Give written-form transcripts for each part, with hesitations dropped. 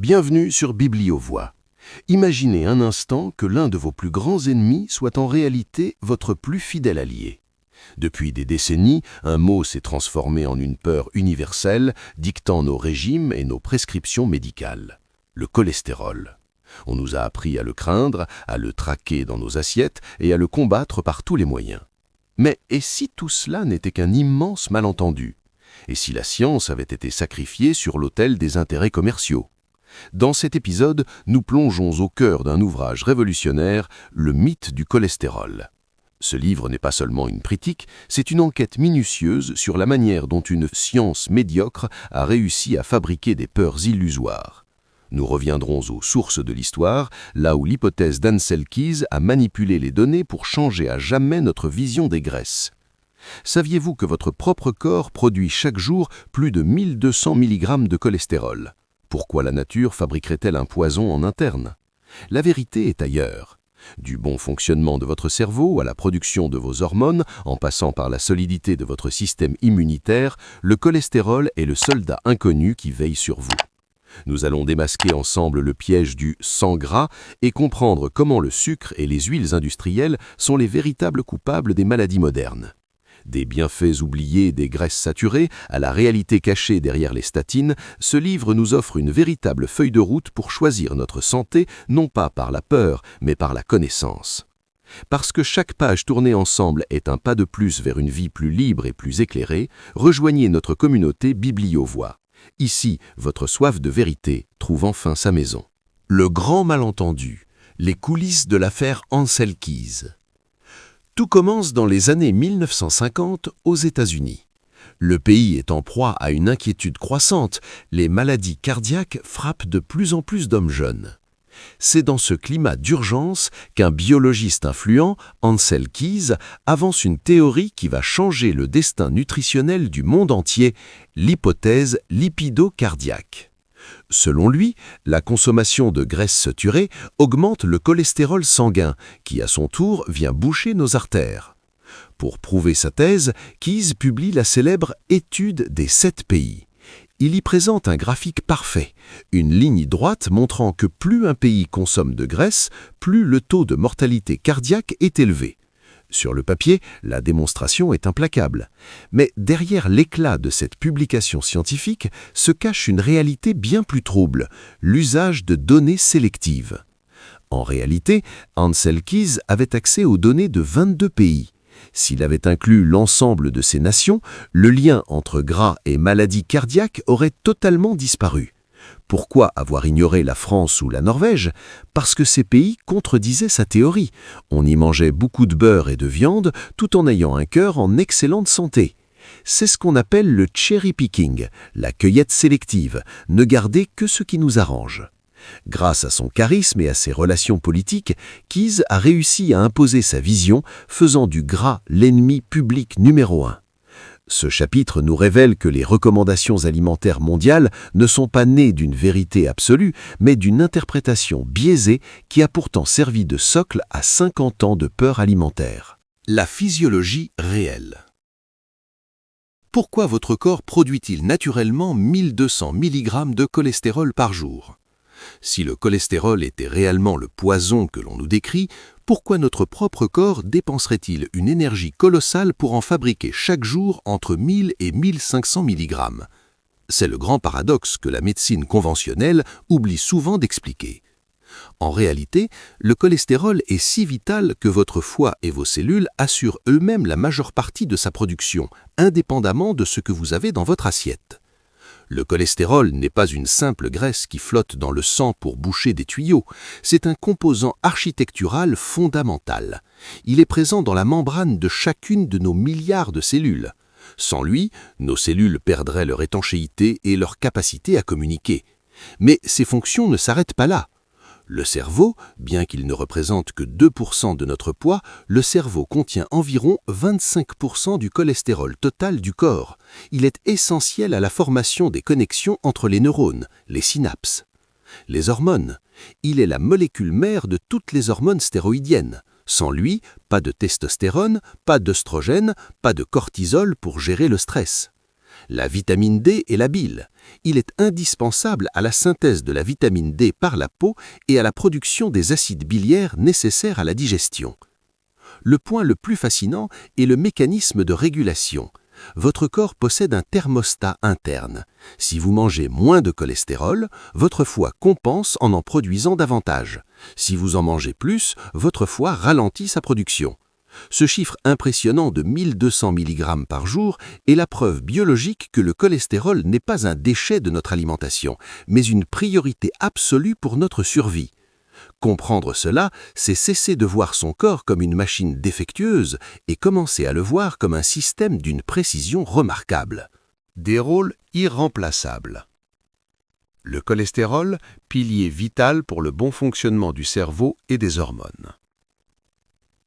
Bienvenue sur Bibliovoix. Imaginez un instant que l'un de vos plus grands ennemis soit en réalité votre plus fidèle allié. Depuis des décennies, un mot s'est transformé en une peur universelle, dictant nos régimes et nos prescriptions médicales. Le cholestérol. On nous a appris à le craindre, à le traquer dans nos assiettes et à le combattre par tous les moyens. Mais et si tout cela n'était qu'un immense malentendu? Et si la science avait été sacrifiée sur l'autel des intérêts commerciaux? Dans cet épisode, nous plongeons au cœur d'un ouvrage révolutionnaire, Le mythe du cholestérol. Ce livre n'est pas seulement une critique, c'est une enquête minutieuse sur la manière dont une science médiocre a réussi à fabriquer des peurs illusoires. Nous reviendrons aux sources de l'histoire, là où l'hypothèse d'Ansel Keys a manipulé les données pour changer à jamais notre vision des graisses. Saviez-vous que votre propre corps produit chaque jour plus de 1200 mg de cholestérol? Pourquoi la nature fabriquerait-elle un poison en interne? La vérité est ailleurs. Du bon fonctionnement de votre cerveau à la production de vos hormones, en passant par la solidité de votre système immunitaire, le cholestérol est le soldat inconnu qui veille sur vous. Nous allons démasquer ensemble le piège du sang gras et comprendre comment le sucre et les huiles industrielles sont les véritables coupables des maladies modernes. Des bienfaits oubliés des graisses saturées à la réalité cachée derrière les statines, ce livre nous offre une véritable feuille de route pour choisir notre santé, non pas par la peur, mais par la connaissance. Parce que chaque page tournée ensemble est un pas de plus vers une vie plus libre et plus éclairée, rejoignez notre communauté Bibliovoix. Ici, votre soif de vérité trouve enfin sa maison. Le grand malentendu, les coulisses de l'affaire Ansel Keys. Tout commence dans les années 1950 aux États-Unis. Le pays est en proie à une inquiétude croissante, les maladies cardiaques frappent de plus en plus d'hommes jeunes. C'est dans ce climat d'urgence qu'un biologiste influent, Ansel Keys, avance une théorie qui va changer le destin nutritionnel du monde entier, l'hypothèse lipido-cardiaque. Selon lui, la consommation de graisses saturées augmente le cholestérol sanguin, qui à son tour vient boucher nos artères. Pour prouver sa thèse, Keys publie la célèbre Étude des 7 pays. Il y présente un graphique parfait, une ligne droite montrant que plus un pays consomme de graisse, plus le taux de mortalité cardiaque est élevé. Sur le papier, la démonstration est implacable. Mais derrière l'éclat de cette publication scientifique se cache une réalité bien plus trouble, l'usage de données sélectives. En réalité, Ansel Keys avait accès aux données de 22 pays. S'il avait inclus l'ensemble de ces nations, le lien entre gras et maladies cardiaques aurait totalement disparu. Pourquoi avoir ignoré la France ou la Norvège? Parce que ces pays contredisaient sa théorie. On y mangeait beaucoup de beurre et de viande tout en ayant un cœur en excellente santé. C'est ce qu'on appelle le cherry picking, la cueillette sélective, ne garder que ce qui nous arrange. Grâce à son charisme et à ses relations politiques, Keys a réussi à imposer sa vision, faisant du gras l'ennemi public numéro 1. Ce chapitre nous révèle que les recommandations alimentaires mondiales ne sont pas nées d'une vérité absolue, mais d'une interprétation biaisée qui a pourtant servi de socle à 50 ans de peur alimentaire. La physiologie réelle. Pourquoi votre corps produit-il naturellement 1200 mg de cholestérol par jour? Si le cholestérol était réellement le poison que l'on nous décrit, pourquoi notre propre corps dépenserait-il une énergie colossale pour en fabriquer chaque jour entre 1000 et 1500 mg? C'est le grand paradoxe que la médecine conventionnelle oublie souvent d'expliquer. En réalité, le cholestérol est si vital que votre foie et vos cellules assurent eux-mêmes la majeure partie de sa production, indépendamment de ce que vous avez dans votre assiette. Le cholestérol n'est pas une simple graisse qui flotte dans le sang pour boucher des tuyaux, c'est un composant architectural fondamental. Il est présent dans la membrane de chacune de nos milliards de cellules. Sans lui, nos cellules perdraient leur étanchéité et leur capacité à communiquer. Mais ces fonctions ne s'arrêtent pas là. Le cerveau, bien qu'il ne représente que 2% de notre poids, le cerveau contient environ 25% du cholestérol total du corps. Il est essentiel à la formation des connexions entre les neurones, les synapses. Les hormones. Il est la molécule mère de toutes les hormones stéroïdiennes. Sans lui, pas de testostérone, pas d'œstrogène, pas de cortisol pour gérer le stress. La vitamine D est la bile. Il est indispensable à la synthèse de la vitamine D par la peau et à la production des acides biliaires nécessaires à la digestion. Le point le plus fascinant est le mécanisme de régulation. Votre corps possède un thermostat interne. Si vous mangez moins de cholestérol, votre foie compense en produisant davantage. Si vous en mangez plus, votre foie ralentit sa production. Ce chiffre impressionnant de 1200 mg par jour est la preuve biologique que le cholestérol n'est pas un déchet de notre alimentation, mais une priorité absolue pour notre survie. Comprendre cela, c'est cesser de voir son corps comme une machine défectueuse et commencer à le voir comme un système d'une précision remarquable. Des rôles irremplaçables. Le cholestérol, pilier vital pour le bon fonctionnement du cerveau et des hormones.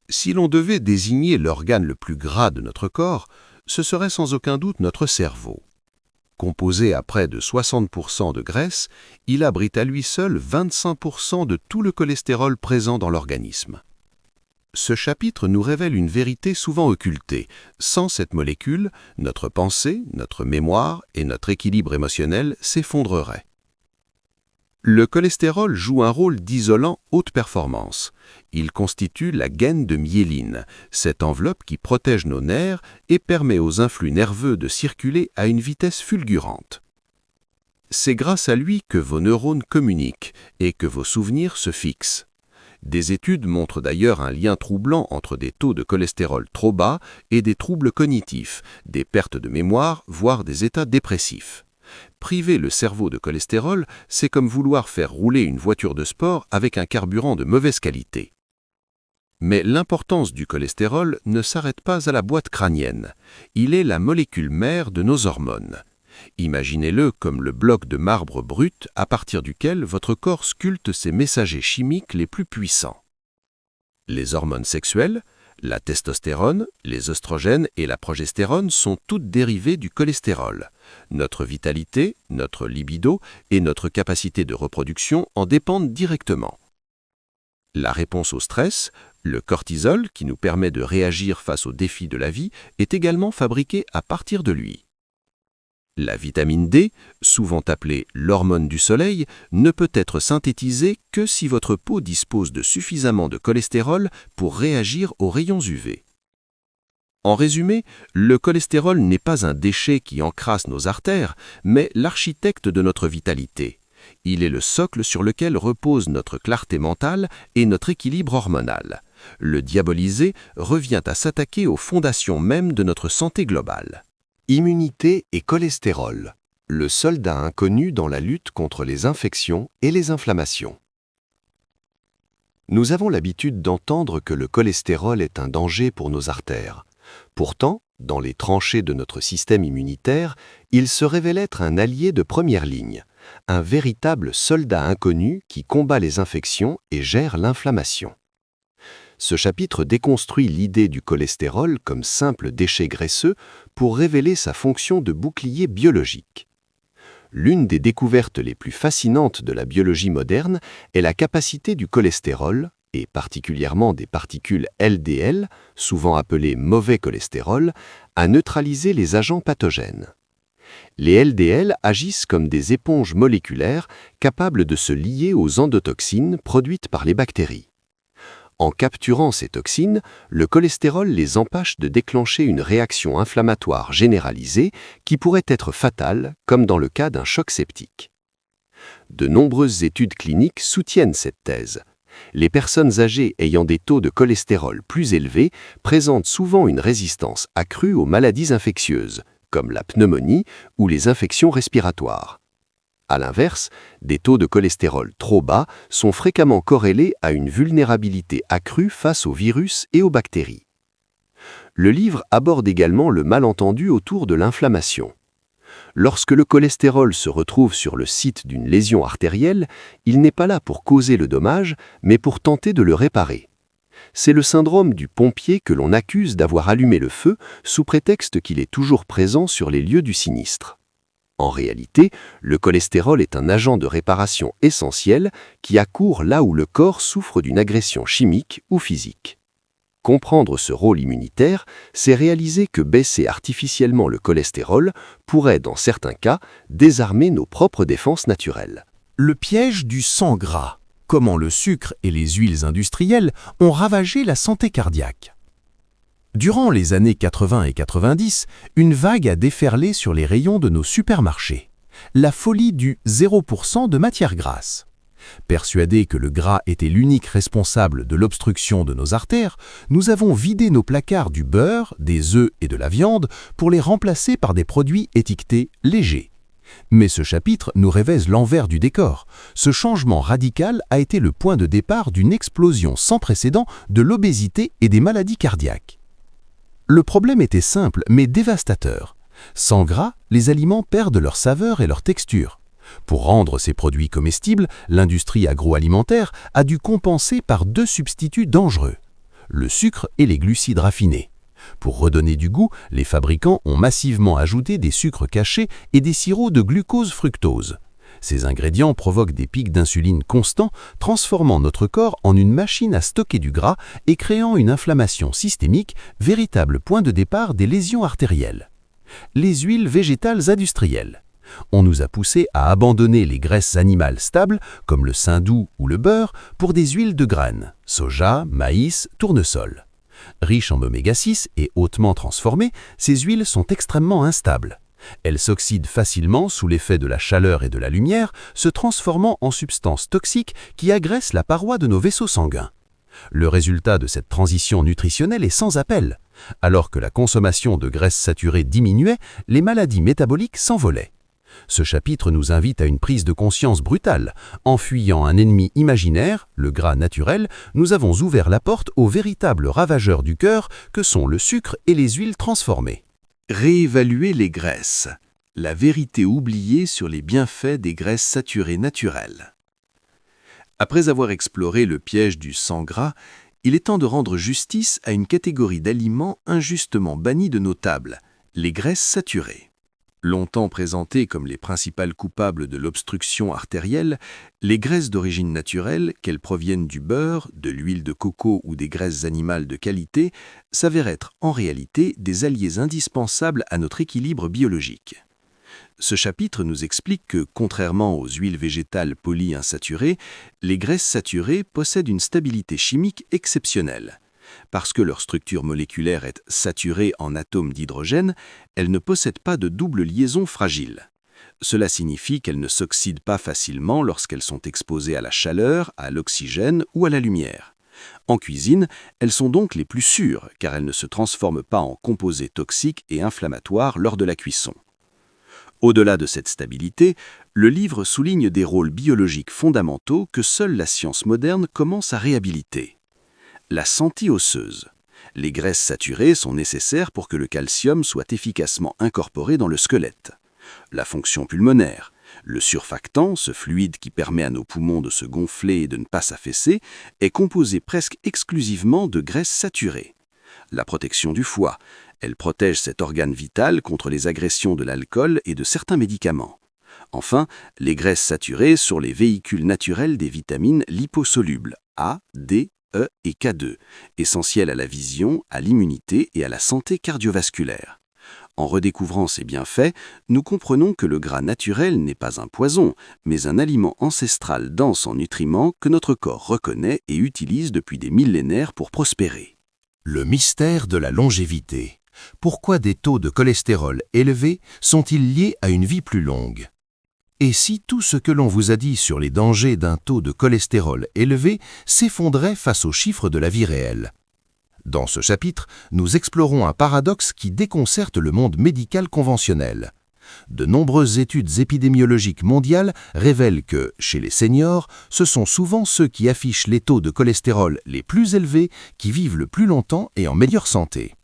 Si l'on devait désigner l'organe le plus gras de notre corps, ce serait sans aucun doute notre cerveau. Composé à près de 60% de graisse, il abrite à lui seul 25% de tout le cholestérol présent dans l'organisme. Ce chapitre nous révèle une vérité souvent occultée. Sans cette molécule, notre pensée, notre mémoire et notre équilibre émotionnel s'effondreraient. Le cholestérol joue un rôle d'isolant haute performance. Il constitue la gaine de myéline, cette enveloppe qui protège nos nerfs et permet aux influx nerveux de circuler à une vitesse fulgurante. C'est grâce à lui que vos neurones communiquent et que vos souvenirs se fixent. Des études montrent d'ailleurs un lien troublant entre des taux de cholestérol trop bas et des troubles cognitifs, des pertes de mémoire, voire des états dépressifs. Priver le cerveau de cholestérol, c'est comme vouloir faire rouler une voiture de sport avec un carburant de mauvaise qualité. Mais l'importance du cholestérol ne s'arrête pas à la boîte crânienne. Il est la molécule mère de nos hormones. Imaginez-le comme le bloc de marbre brut à partir duquel votre corps sculpte ses messagers chimiques les plus puissants. Les hormones sexuelles, la testostérone, les oestrogènes et la progestérone sont toutes dérivées du cholestérol. Notre vitalité, notre libido et notre capacité de reproduction en dépendent directement. La réponse au stress, le cortisol qui nous permet de réagir face aux défis de la vie, est également fabriqué à partir de lui. La vitamine D, souvent appelée l'hormone du soleil, ne peut être synthétisée que si votre peau dispose de suffisamment de cholestérol pour réagir aux rayons UV. En résumé, le cholestérol n'est pas un déchet qui encrasse nos artères, mais l'architecte de notre vitalité. Il est le socle sur lequel repose notre clarté mentale et notre équilibre hormonal. Le diaboliser revient à s'attaquer aux fondations mêmes de notre santé globale. Immunité et cholestérol, le soldat inconnu dans la lutte contre les infections et les inflammations. Nous avons l'habitude d'entendre que le cholestérol est un danger pour nos artères. Pourtant, dans les tranchées de notre système immunitaire, il se révèle être un allié de première ligne, un véritable soldat inconnu qui combat les infections et gère l'inflammation. Ce chapitre déconstruit l'idée du cholestérol comme simple déchet graisseux pour révéler sa fonction de bouclier biologique. L'une des découvertes les plus fascinantes de la biologie moderne est la capacité du cholestérol, et particulièrement des particules LDL, souvent appelées mauvais cholestérol, à neutraliser les agents pathogènes. Les LDL agissent comme des éponges moléculaires capables de se lier aux endotoxines produites par les bactéries. En capturant ces toxines, le cholestérol les empêche de déclencher une réaction inflammatoire généralisée qui pourrait être fatale, comme dans le cas d'un choc septique. De nombreuses études cliniques soutiennent cette thèse. Les personnes âgées ayant des taux de cholestérol plus élevés présentent souvent une résistance accrue aux maladies infectieuses, comme la pneumonie ou les infections respiratoires. À l'inverse, des taux de cholestérol trop bas sont fréquemment corrélés à une vulnérabilité accrue face aux virus et aux bactéries. Le livre aborde également le malentendu autour de l'inflammation. Lorsque le cholestérol se retrouve sur le site d'une lésion artérielle, il n'est pas là pour causer le dommage, mais pour tenter de le réparer. C'est le syndrome du pompier que l'on accuse d'avoir allumé le feu sous prétexte qu'il est toujours présent sur les lieux du sinistre. En réalité, le cholestérol est un agent de réparation essentiel qui accourt là où le corps souffre d'une agression chimique ou physique. Comprendre ce rôle immunitaire, c'est réaliser que baisser artificiellement le cholestérol pourrait, dans certains cas, désarmer nos propres défenses naturelles. Le piège du sang gras. Comment le sucre et les huiles industrielles ont ravagé la santé cardiaque. Durant les années 80 et 90, une vague a déferlé sur les rayons de nos supermarchés. La folie du 0% de matière grasse. Persuadés que le gras était l'unique responsable de l'obstruction de nos artères, nous avons vidé nos placards du beurre, des œufs et de la viande pour les remplacer par des produits étiquetés légers. Mais ce chapitre nous révèle l'envers du décor. Ce changement radical a été le point de départ d'une explosion sans précédent de l'obésité et des maladies cardiaques. Le problème était simple mais dévastateur. Sans gras, les aliments perdent leur saveur et leur texture. Pour rendre ces produits comestibles, l'industrie agroalimentaire a dû compenser par deux substituts dangereux, le sucre et les glucides raffinés. Pour redonner du goût, les fabricants ont massivement ajouté des sucres cachés et des sirops de glucose-fructose. Ces ingrédients provoquent des pics d'insuline constants, transformant notre corps en une machine à stocker du gras et créant une inflammation systémique, véritable point de départ des lésions artérielles. Les huiles végétales industrielles. On nous a poussé à abandonner les graisses animales stables, comme le saindoux ou le beurre, pour des huiles de graines, soja, maïs, tournesol. Riches en oméga 6 et hautement transformées, ces huiles sont extrêmement instables. Elles s'oxydent facilement sous l'effet de la chaleur et de la lumière, se transformant en substances toxiques qui agressent la paroi de nos vaisseaux sanguins. Le résultat de cette transition nutritionnelle est sans appel. Alors que la consommation de graisses saturées diminuait, les maladies métaboliques s'envolaient. Ce chapitre nous invite à une prise de conscience brutale. En fuyant un ennemi imaginaire, le gras naturel, nous avons ouvert la porte aux véritables ravageurs du cœur que sont le sucre et les huiles transformées. Réévaluer les graisses. La vérité oubliée sur les bienfaits des graisses saturées naturelles. Après avoir exploré le piège du sang gras, il est temps de rendre justice à une catégorie d'aliments injustement bannis de nos tables, les graisses saturées. Longtemps présentées comme les principales coupables de l'obstruction artérielle, les graisses d'origine naturelle, qu'elles proviennent du beurre, de l'huile de coco ou des graisses animales de qualité, s'avèrent être en réalité des alliés indispensables à notre équilibre biologique. Ce chapitre nous explique que, contrairement aux huiles végétales polyinsaturées, les graisses saturées possèdent une stabilité chimique exceptionnelle. Parce que leur structure moléculaire est saturée en atomes d'hydrogène, elles ne possèdent pas de double liaison fragile. Cela signifie qu'elles ne s'oxydent pas facilement lorsqu'elles sont exposées à la chaleur, à l'oxygène ou à la lumière. En cuisine, elles sont donc les plus sûres car elles ne se transforment pas en composés toxiques et inflammatoires lors de la cuisson. Au-delà de cette stabilité, le livre souligne des rôles biologiques fondamentaux que seule la science moderne commence à réhabiliter. La santé osseuse. Les graisses saturées sont nécessaires pour que le calcium soit efficacement incorporé dans le squelette. La fonction pulmonaire. Le surfactant, ce fluide qui permet à nos poumons de se gonfler et de ne pas s'affaisser, est composé presque exclusivement de graisses saturées. La protection du foie. Elle protège cet organe vital contre les agressions de l'alcool et de certains médicaments. Enfin, les graisses saturées sont les véhicules naturels des vitamines liposolubles A, D, E et K2, essentiels à la vision, à l'immunité et à la santé cardiovasculaire. En redécouvrant ces bienfaits, nous comprenons que le gras naturel n'est pas un poison, mais un aliment ancestral dense en nutriments que notre corps reconnaît et utilise depuis des millénaires pour prospérer. Le mystère de la longévité. Pourquoi des taux de cholestérol élevés sont-ils liés à une vie plus longue? Et si tout ce que l'on vous a dit sur les dangers d'un taux de cholestérol élevé s'effondrait face aux chiffres de la vie réelle? Dans ce chapitre, nous explorons un paradoxe qui déconcerte le monde médical conventionnel. De nombreuses études épidémiologiques mondiales révèlent que, chez les seniors, ce sont souvent ceux qui affichent les taux de cholestérol les plus élevés qui vivent le plus longtemps et en meilleure santé.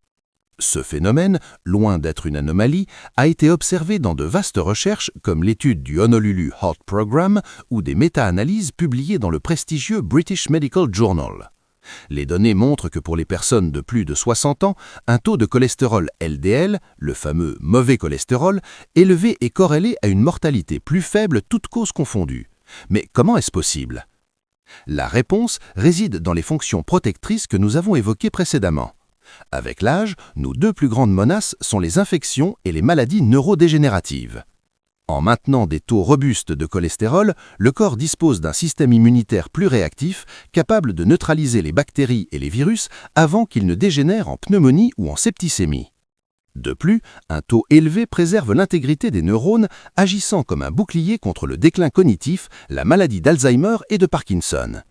Ce phénomène, loin d'être une anomalie, a été observé dans de vastes recherches comme l'étude du Honolulu Heart Program ou des méta-analyses publiées dans le prestigieux British Medical Journal. Les données montrent que pour les personnes de plus de 60 ans, un taux de cholestérol LDL, le fameux mauvais cholestérol, élevé est corrélé à une mortalité plus faible toutes causes confondues. Mais comment est-ce possible ? La réponse réside dans les fonctions protectrices que nous avons évoquées précédemment. Avec l'âge, nos deux plus grandes menaces sont les infections et les maladies neurodégénératives. En maintenant des taux robustes de cholestérol, le corps dispose d'un système immunitaire plus réactif, capable de neutraliser les bactéries et les virus avant qu'ils ne dégénèrent en pneumonie ou en septicémie. De plus, un taux élevé préserve l'intégrité des neurones, agissant comme un bouclier contre le déclin cognitif, la maladie d'Alzheimer et de Parkinson.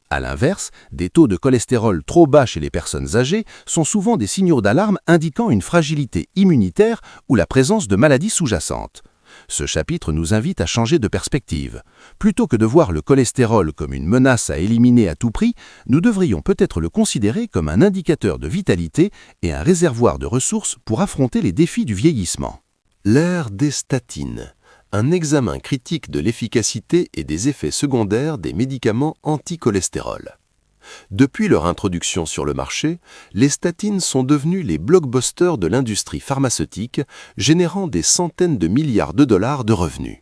A l'inverse, des taux de cholestérol trop bas chez les personnes âgées sont souvent des signaux d'alarme indiquant une fragilité immunitaire ou la présence de maladies sous-jacentes. Ce chapitre nous invite à changer de perspective. Plutôt que de voir le cholestérol comme une menace à éliminer à tout prix, nous devrions peut-être le considérer comme un indicateur de vitalité et un réservoir de ressources pour affronter les défis du vieillissement. L'ère des statines. Un examen critique de l'efficacité et des effets secondaires des médicaments anti-cholestérol. Depuis leur introduction sur le marché, les statines sont devenues les blockbusters de l'industrie pharmaceutique, générant des centaines de milliards de dollars de revenus.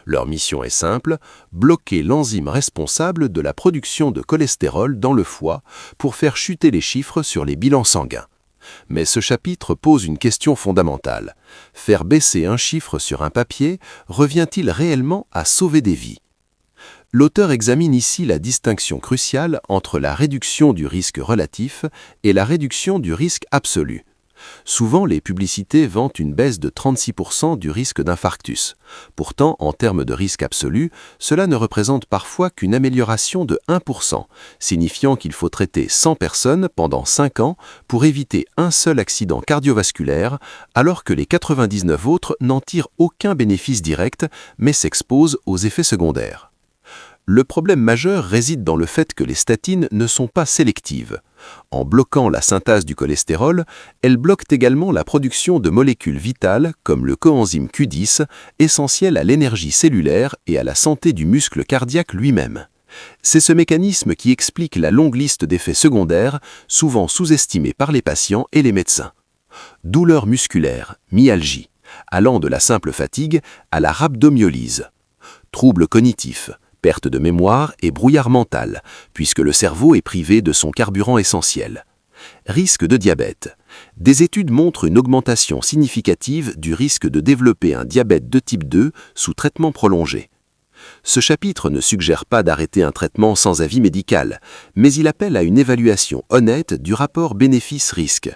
Leur mission est simple, bloquer l'enzyme responsable de la production de cholestérol dans le foie pour faire chuter les chiffres sur les bilans sanguins. Mais ce chapitre pose une question fondamentale. Faire baisser un chiffre sur un papier revient-il réellement à sauver des vies ? L'auteur examine ici la distinction cruciale entre la réduction du risque relatif et la réduction du risque absolu. Souvent, les publicités vantent une baisse de 36% du risque d'infarctus. Pourtant, en termes de risque absolu, cela ne représente parfois qu'une amélioration de 1%, signifiant qu'il faut traiter 100 personnes pendant 5 ans pour éviter un seul accident cardiovasculaire, alors que les 99 autres n'en tirent aucun bénéfice direct, mais s'exposent aux effets secondaires. Le problème majeur réside dans le fait que les statines ne sont pas sélectives. En bloquant la synthèse du cholestérol, elles bloquent également la production de molécules vitales comme le coenzyme Q10, essentiel à l'énergie cellulaire et à la santé du muscle cardiaque lui-même. C'est ce mécanisme qui explique la longue liste d'effets secondaires, souvent sous-estimés par les patients et les médecins. Douleurs musculaires, myalgie, allant de la simple fatigue à la rhabdomyolyse. Troubles cognitifs, perte de mémoire et brouillard mental, puisque le cerveau est privé de son carburant essentiel. Risque de diabète. Des études montrent une augmentation significative du risque de développer un diabète de type 2 sous traitement prolongé. Ce chapitre ne suggère pas d'arrêter un traitement sans avis médical, mais il appelle à une évaluation honnête du rapport bénéfice-risque.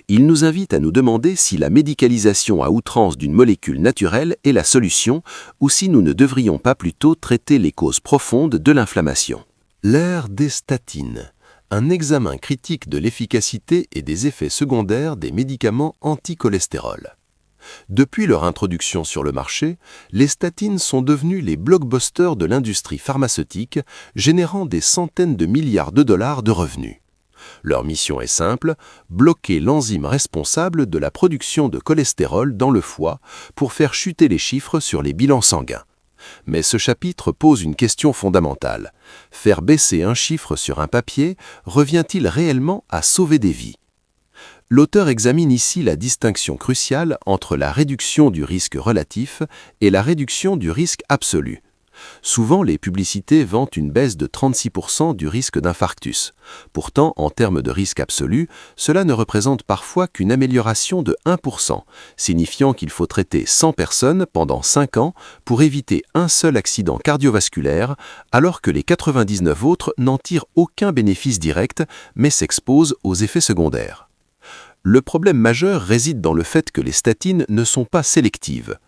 Il nous invite à nous demander si la médicalisation à outrance d'une molécule naturelle est la solution ou si nous ne devrions pas plutôt traiter les causes profondes de l'inflammation. L'ère des statines. Un examen critique de l'efficacité et des effets secondaires des médicaments anti-cholestérol. Depuis leur introduction sur le marché, les statines sont devenues les blockbusters de l'industrie pharmaceutique, générant des centaines de milliards de dollars de revenus. Leur mission est simple, bloquer l'enzyme responsable de la production de cholestérol dans le foie pour faire chuter les chiffres sur les bilans sanguins. Mais ce chapitre pose une question fondamentale. Faire baisser un chiffre sur un papier revient-il réellement à sauver des vies ? L'auteur examine ici la distinction cruciale entre la réduction du risque relatif et la réduction du risque absolu. Souvent, les publicités vantent une baisse de 36% du risque d'infarctus. Pourtant, en termes de risque absolu, cela ne représente parfois qu'une amélioration de 1%, signifiant qu'il faut traiter 100 personnes pendant 5 ans pour éviter un seul accident cardiovasculaire, alors que les 99 autres n'en tirent aucun bénéfice direct, mais s'exposent aux effets secondaires. Le problème majeur réside dans le fait que les statines ne sont pas sélectives.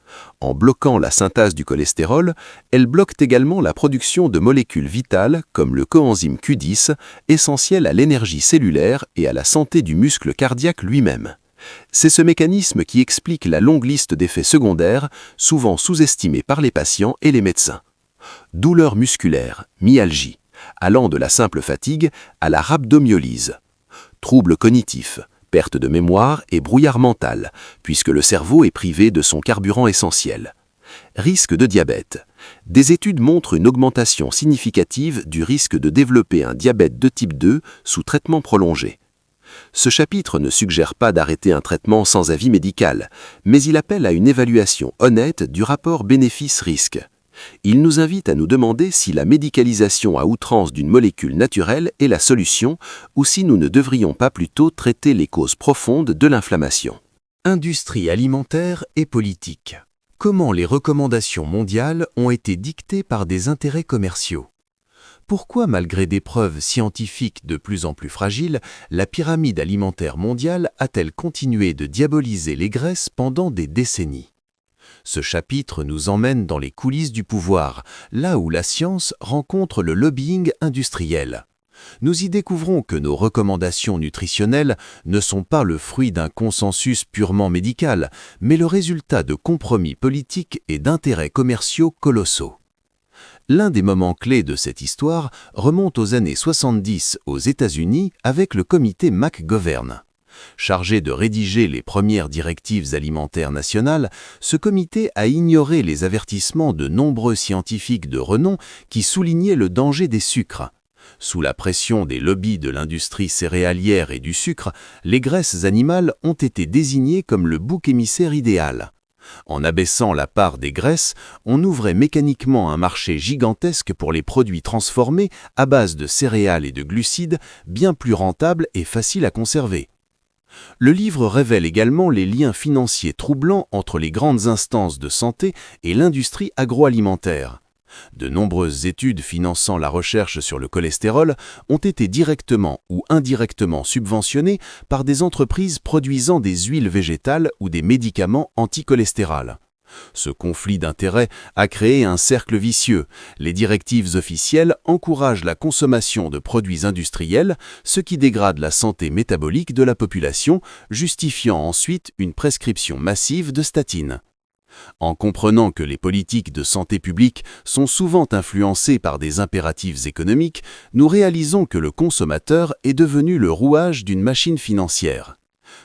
En bloquant la synthèse du cholestérol, elles bloquent également la production de molécules vitales comme le coenzyme Q10, essentiel à l'énergie cellulaire et à la santé du muscle cardiaque lui-même. C'est ce mécanisme qui explique la longue liste d'effets secondaires, souvent sous-estimés par les patients et les médecins. Douleurs musculaires, myalgie, allant de la simple fatigue à la rhabdomyolyse. Troubles cognitifs, perte de mémoire et brouillard mental, puisque le cerveau est privé de son carburant essentiel. Risque de diabète. Des études montrent une augmentation significative du risque de développer un diabète de type 2 sous traitement prolongé. Ce chapitre ne suggère pas d'arrêter un traitement sans avis médical, mais il appelle à une évaluation honnête du rapport bénéfice-risque. Il nous invite à nous demander si la médicalisation à outrance d'une molécule naturelle est la solution ou si nous ne devrions pas plutôt traiter les causes profondes de l'inflammation. Industrie alimentaire et politique. Comment les recommandations mondiales ont été dictées par des intérêts commerciaux? Pourquoi, malgré des preuves scientifiques de plus en plus fragiles, la pyramide alimentaire mondiale a-t-elle continué de diaboliser les graisses pendant des décennies? Ce chapitre nous emmène dans les coulisses du pouvoir, là où la science rencontre le lobbying industriel. Nous y découvrons que nos recommandations nutritionnelles ne sont pas le fruit d'un consensus purement médical, mais le résultat de compromis politiques et d'intérêts commerciaux colossaux. L'un des moments clés de cette histoire remonte aux années 70 aux États-Unis avec le comité McGovern. Chargé de rédiger les premières directives alimentaires nationales, ce comité a ignoré les avertissements de nombreux scientifiques de renom qui soulignaient le danger des sucres. Sous la pression des lobbies de l'industrie céréalière et du sucre, les graisses animales ont été désignées comme le bouc émissaire idéal. En abaissant la part des graisses, on ouvrait mécaniquement un marché gigantesque pour les produits transformés à base de céréales et de glucides, bien plus rentables et faciles à conserver. Le livre révèle également les liens financiers troublants entre les grandes instances de santé et l'industrie agroalimentaire. De nombreuses études finançant la recherche sur le cholestérol ont été directement ou indirectement subventionnées par des entreprises produisant des huiles végétales ou des médicaments anticholestérol. Ce conflit d'intérêts a créé un cercle vicieux. Les directives officielles encouragent la consommation de produits industriels, ce qui dégrade la santé métabolique de la population, justifiant ensuite une prescription massive de statines. En comprenant que les politiques de santé publique sont souvent influencées par des impératifs économiques, nous réalisons que le consommateur est devenu le rouage d'une machine financière.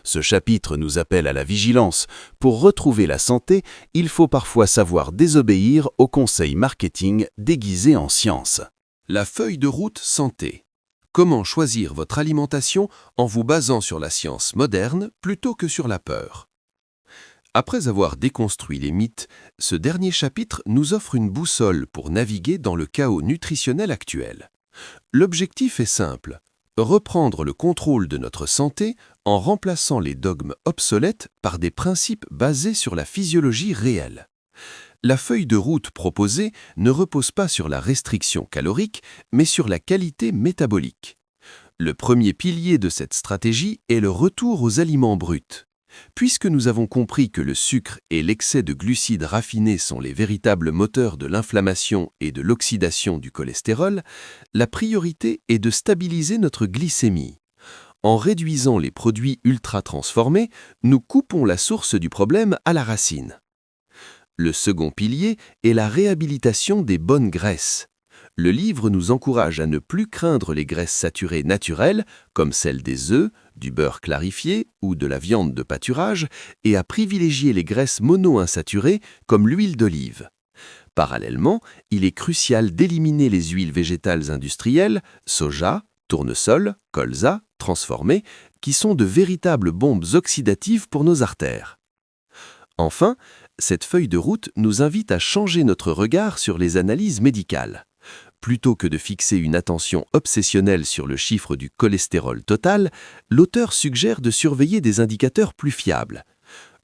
Ce chapitre nous appelle à la vigilance. Pour retrouver la santé, il faut parfois savoir désobéir aux conseils marketing déguisés en science. La feuille de route santé. Comment choisir votre alimentation en vous basant sur la science moderne plutôt que sur la peur? Après avoir déconstruit les mythes, ce dernier chapitre nous offre une boussole pour naviguer dans le chaos nutritionnel actuel. L'objectif est simple: reprendre le contrôle de notre santé en remplaçant les dogmes obsolètes par des principes basés sur la physiologie réelle. La feuille de route proposée ne repose pas sur la restriction calorique, mais sur la qualité métabolique. Le premier pilier de cette stratégie est le retour aux aliments bruts. Puisque nous avons compris que le sucre et l'excès de glucides raffinés sont les véritables moteurs de l'inflammation et de l'oxydation du cholestérol, la priorité est de stabiliser notre glycémie. En réduisant les produits ultra-transformés, nous coupons la source du problème à la racine. Le second pilier est la réhabilitation des bonnes graisses. Le livre nous encourage à ne plus craindre les graisses saturées naturelles, comme celles des œufs, du beurre clarifié ou de la viande de pâturage, et à privilégier les graisses monoinsaturées, comme l'huile d'olive. Parallèlement, il est crucial d'éliminer les huiles végétales industrielles, soja, tournesol, colza, transformées, qui sont de véritables bombes oxydatives pour nos artères. Enfin, cette feuille de route nous invite à changer notre regard sur les analyses médicales. Plutôt que de fixer une attention obsessionnelle sur le chiffre du cholestérol total, l'auteur suggère de surveiller des indicateurs plus fiables.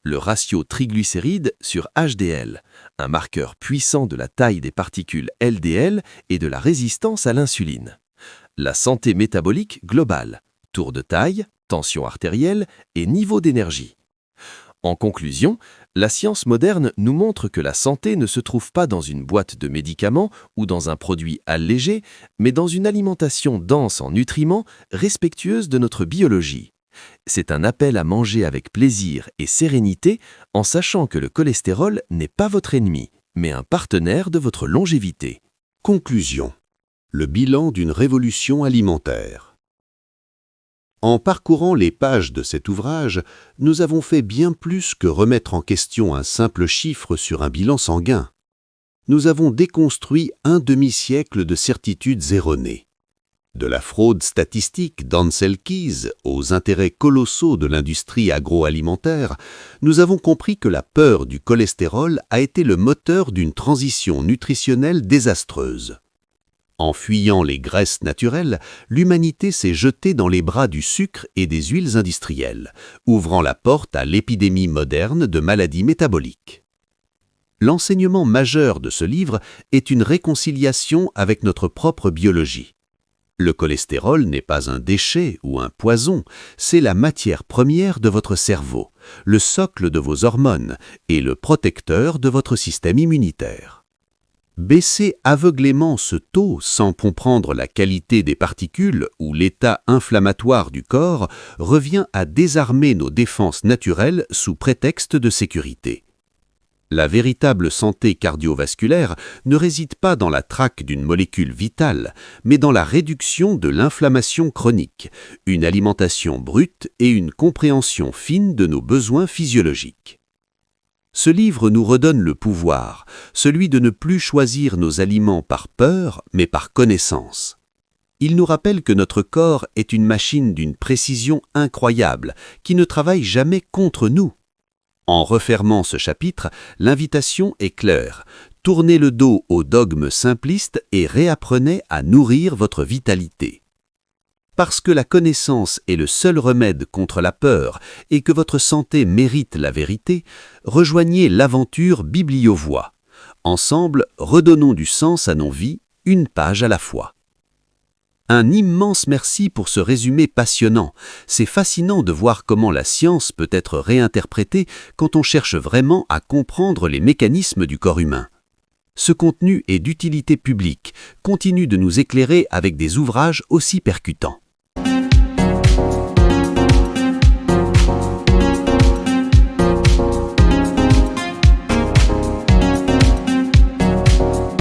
Le ratio triglycérides sur HDL, un marqueur puissant de la taille des particules LDL et de la résistance à l'insuline. La santé métabolique globale, tour de taille, tension artérielle et niveau d'énergie. En conclusion, la science moderne nous montre que la santé ne se trouve pas dans une boîte de médicaments ou dans un produit allégé, mais dans une alimentation dense en nutriments, respectueuse de notre biologie. C'est un appel à manger avec plaisir et sérénité en sachant que le cholestérol n'est pas votre ennemi, mais un partenaire de votre longévité. Conclusion. Le bilan d'une révolution alimentaire. En parcourant les pages de cet ouvrage, nous avons fait bien plus que remettre en question un simple chiffre sur un bilan sanguin. Nous avons déconstruit un demi-siècle de certitudes erronées. De la fraude statistique d'Ansel Keys aux intérêts colossaux de l'industrie agroalimentaire, nous avons compris que la peur du cholestérol a été le moteur d'une transition nutritionnelle désastreuse. En fuyant les graisses naturelles, l'humanité s'est jetée dans les bras du sucre et des huiles industrielles, ouvrant la porte à l'épidémie moderne de maladies métaboliques. L'enseignement majeur de ce livre est une réconciliation avec notre propre biologie. Le cholestérol n'est pas un déchet ou un poison, c'est la matière première de votre cerveau, le socle de vos hormones et le protecteur de votre système immunitaire. Baisser aveuglément ce taux sans comprendre la qualité des particules ou l'état inflammatoire du corps revient à désarmer nos défenses naturelles sous prétexte de sécurité. La véritable santé cardiovasculaire ne réside pas dans la traque d'une molécule vitale, mais dans la réduction de l'inflammation chronique, une alimentation brute et une compréhension fine de nos besoins physiologiques. Ce livre nous redonne le pouvoir, celui de ne plus choisir nos aliments par peur, mais par connaissance. Il nous rappelle que notre corps est une machine d'une précision incroyable, qui ne travaille jamais contre nous. En refermant ce chapitre, l'invitation est claire. Tournez le dos aux dogmes simplistes et réapprenez à nourrir votre vitalité. Parce que la connaissance est le seul remède contre la peur et que votre santé mérite la vérité, rejoignez l'aventure Bibliovoix. Ensemble, redonnons du sens à nos vies, une page à la fois. Un immense merci pour ce résumé passionnant. C'est fascinant de voir comment la science peut être réinterprétée quand on cherche vraiment à comprendre les mécanismes du corps humain. Ce contenu est d'utilité publique, continue de nous éclairer avec des ouvrages aussi percutants.